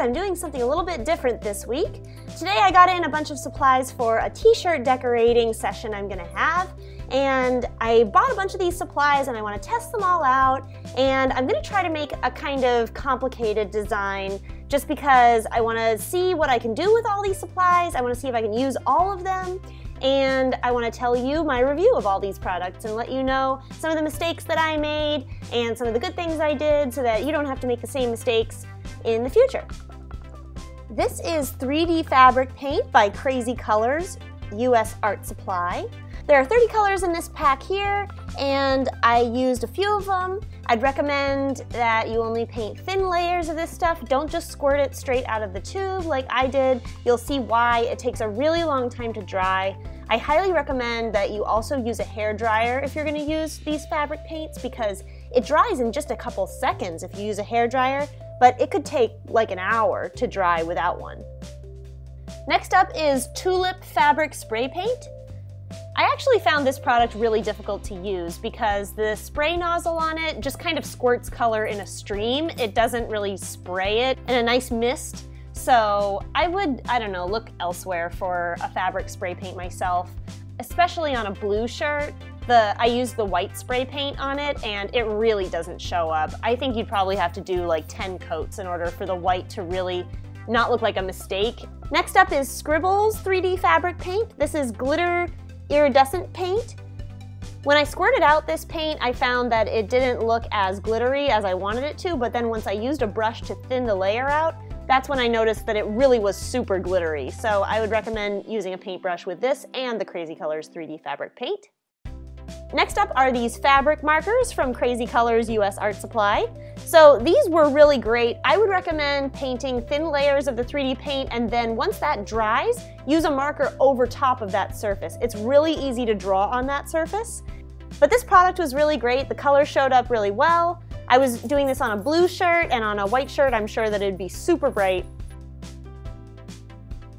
I'm doing something a little bit different this week. Today I got in a bunch of supplies for a t-shirt decorating session I'm gonna have, and I bought a bunch of these supplies and I want to test them all out, and I'm gonna try to make a kind of complicated design just because I want to see what I can do with all these supplies. I want to see if I can use all of them, and I want to tell you my review of all these products and let you know some of the mistakes that I made and some of the good things I did so that you don't have to make the same mistakes in the future. This is 3D fabric paint by Crazy Colors, US Art Supply. There are 30 colors in this pack here, and I used a few of them. I'd recommend that you only paint thin layers of this stuff. Don't just squirt it straight out of the tube like I did. You'll see why. It takes a really long time to dry. I highly recommend that you also use a hair dryer if you're going to use these fabric paints, because it dries in just a couple seconds if you use a hair dryer, but it could take like an hour to dry without one. Next up is Tulip Fabric Spray Paint. I actually found this product really difficult to use because the spray nozzle on it just kind of squirts color in a stream. It doesn't really spray it in a nice mist. So I would, look elsewhere for a fabric spray paint myself, especially on a blue shirt. I used the white spray paint on it and it really doesn't show up. I think you'd probably have to do like 10 coats in order for the white to really not look like a mistake. Next up is Scribbles 3D fabric paint. This is glitter iridescent paint. When I squirted out this paint, I found that it didn't look as glittery as I wanted it to, but then once I used a brush to thin the layer out, that's when I noticed that it really was super glittery. So I would recommend using a paintbrush with this and the Crazy Colors 3D fabric paint. Next up are these fabric markers from Crazy Colors US Art Supply. So these were really great. I would recommend painting thin layers of the 3D paint, and then once that dries, use a marker over top of that surface. It's really easy to draw on that surface. But this product was really great. The color showed up really well. I was doing this on a blue shirt, and on a white shirt I'm sure that it'd be super bright.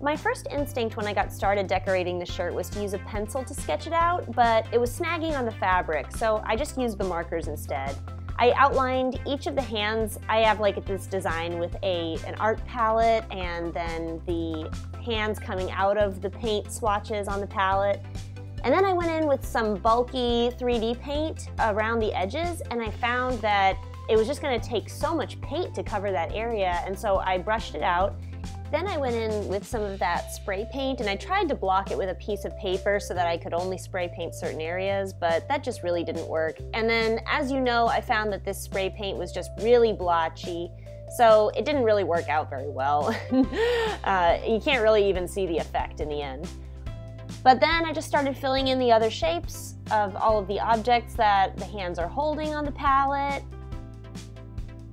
My first instinct when I got started decorating the shirt was to use a pencil to sketch it out, but it was snagging on the fabric, so I just used the markers instead. I outlined each of the hands. I have like this design with an art palette and then the hands coming out of the paint swatches on the palette. And then I went in with some bulky 3D paint around the edges, and I found that it was just going to take so much paint to cover that area, and so I brushed it out. Then I went in with some of that spray paint, and I tried to block it with a piece of paper so that I could only spray paint certain areas, but that just really didn't work. And then, as you know, I found that this spray paint was just really blotchy, so it didn't really work out very well. You can't really even see the effect in the end. But then I just started filling in the other shapes of all of the objects that the hands are holding on the palette.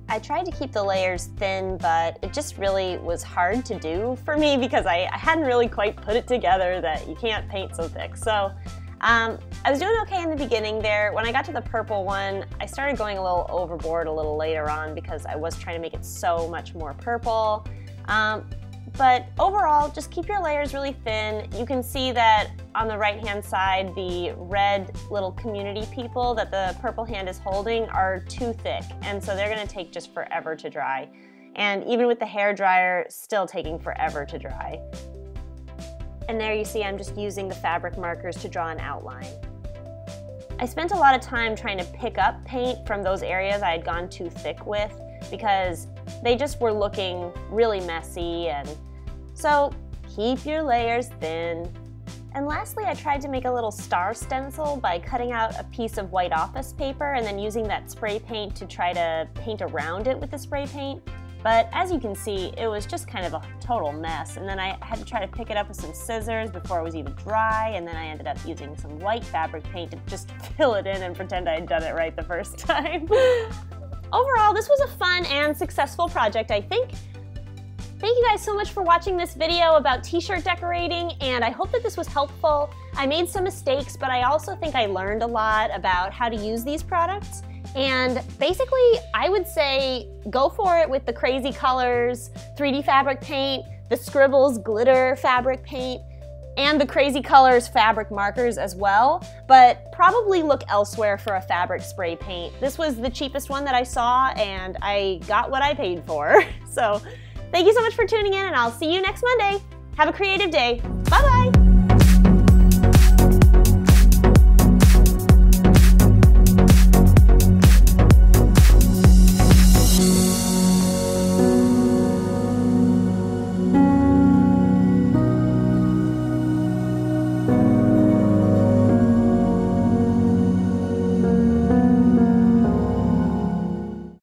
I tried to keep the layers thin, but it just really was hard to do for me because I hadn't really quite put it together that you can't paint so thick. So I was doing okay in the beginning there. When I got to the purple one, I started going a little overboard a little later on because I was trying to make it so much more purple. But overall, just keep your layers really thin. You can see that on the right-hand side, the red little community people that the purple hand is holding are too thick, and so they're gonna take just forever to dry. And even with the hair dryer, still taking forever to dry. And there you see I'm just using the fabric markers to draw an outline. I spent a lot of time trying to pick up paint from those areas I had gone too thick with, because they just were looking really messy, and so keep your layers thin. And lastly, I tried to make a little star stencil by cutting out a piece of white office paper and then using that spray paint to try to paint around it with the spray paint. But as you can see, it was just kind of a total mess, and then I had to try to pick it up with some scissors before it was even dry, and then I ended up using some white fabric paint to just fill it in and pretend I had done it right the first time. Overall, this was a fun and successful project, I think. Thank you guys so much for watching this video about t-shirt decorating, and I hope that this was helpful. I made some mistakes, but I also think I learned a lot about how to use these products. And basically, I would say go for it with the Crazy Colors 3D fabric paint, the Scribbles glitter fabric paint, and the Crazy Colors fabric markers as well, but probably look elsewhere for a fabric spray paint. This was the cheapest one that I saw, and I got what I paid for. So Thank you so much for tuning in, and I'll see you next Monday. Have a creative day. Bye-bye.